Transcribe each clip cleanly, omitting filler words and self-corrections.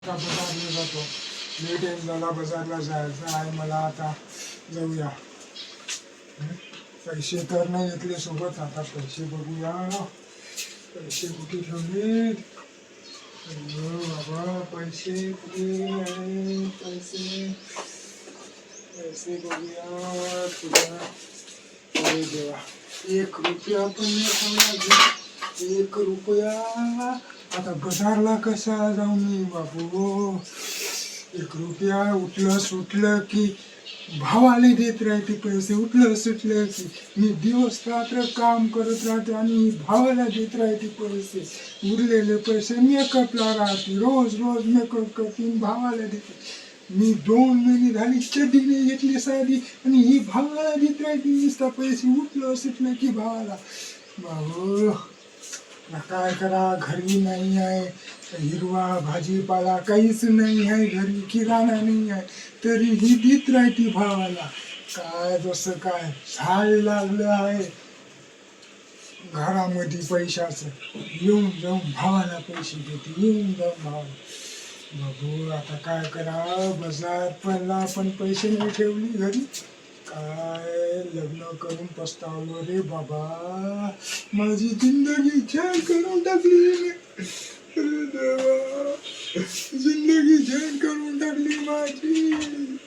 आता बाजारला जातो. लेट टाइम झाला, बाजारला जायचं आहे मला आता. जाऊया. पैसे तर नाही घेतले सोबत. आता पैसे बघूया. पैसे कुठे ठेवले बाबा? पैसे कुठे आहे? पैसे पैसे बघूया तुझ्या. अरे देवा, 1 रुपया पण नाही खाला. 1 रुपया. आता बाजारला कसा जाऊ मी बाबू? 1 रुपया उठलं सुटलं की भावाले देत राहते पैसे. उठलं सुटलं की मी दिवस रात्र काम करत राहते आणि भावाला देत राहते पैसे. उरलेले पैसे मेकअपला राहते. रोज रोज मेकअप करते भावाला देते. मी 2 महिने झाली चड्डी नाही घेतली साधी आणि ही भावाला देत राहते नुसता पैसे. उठलं सुटलं की भावाला. बाबू काय करा, घरी नाही आहे हिरवा भाजीपाला, काहीच नाही आहे घरी, किराणा नाही आहे, तरीही देत राहते भावाला. काय जसं काय झाड लागलं आहे घरामध्ये पैशाचं. येऊन जाऊन भावाला पैसे देते, येऊन जाऊन भावाला. बाबू आता काय करा, बाजार पडला पण पैसे नाही ठेवली घरी. काय लग्न करून पस्तावलो रे बाबा. माझी जिंदगी झेल करून टाकली. अरे देवा, जिंदगी झेल करून टाकली माझी.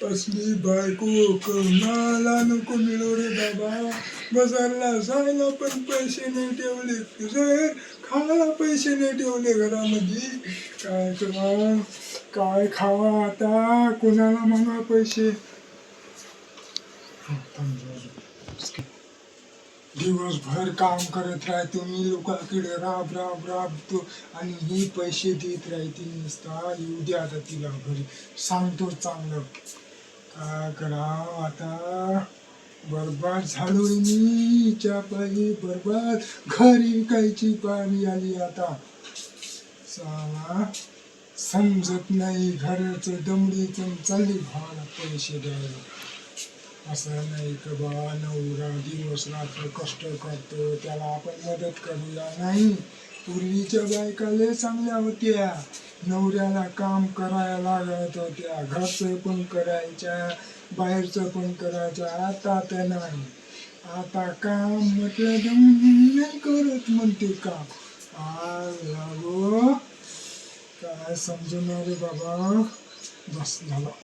असली बायको कोणाला नको मिळो रे बाबा. बाजारला जायला पण पैसे नाही ठेवले, रे खायला पैसे नाही ठेवले घरामध्ये. काय करा, काय खावा आता, कोणाला मागा पैसे. दिवसभर काम करत राहतो मी लोकांकडे, राब राब राबतो आणि ही पैसे देत राहते नुसता. येऊ द्या आता तिला घरी, सांगतो चांगलं. काय करा आता, बरबाद झालोय मी च्या पायी. बरबाद, घरी विकायची पाळी आली आता. साला समजत नाही घरचं दमडीचं, चालली भावाला पैसे द्यायला. असं नाही का बा, नवरा दिवस रात्र कष्ट करतो त्याला आपण मदत करूया. नाही, पूर्वीच्या बायका लय चांगल्या होत्या. नवऱ्याला काम करायला लागत होत्या, घरचं पण करायच्या, बाहेरचं पण करायचं. आता तर नाही. आता काम म्हटलं तर नाही करत म्हणते काम. लागो काय समजणार रे बाबा. बस झालं.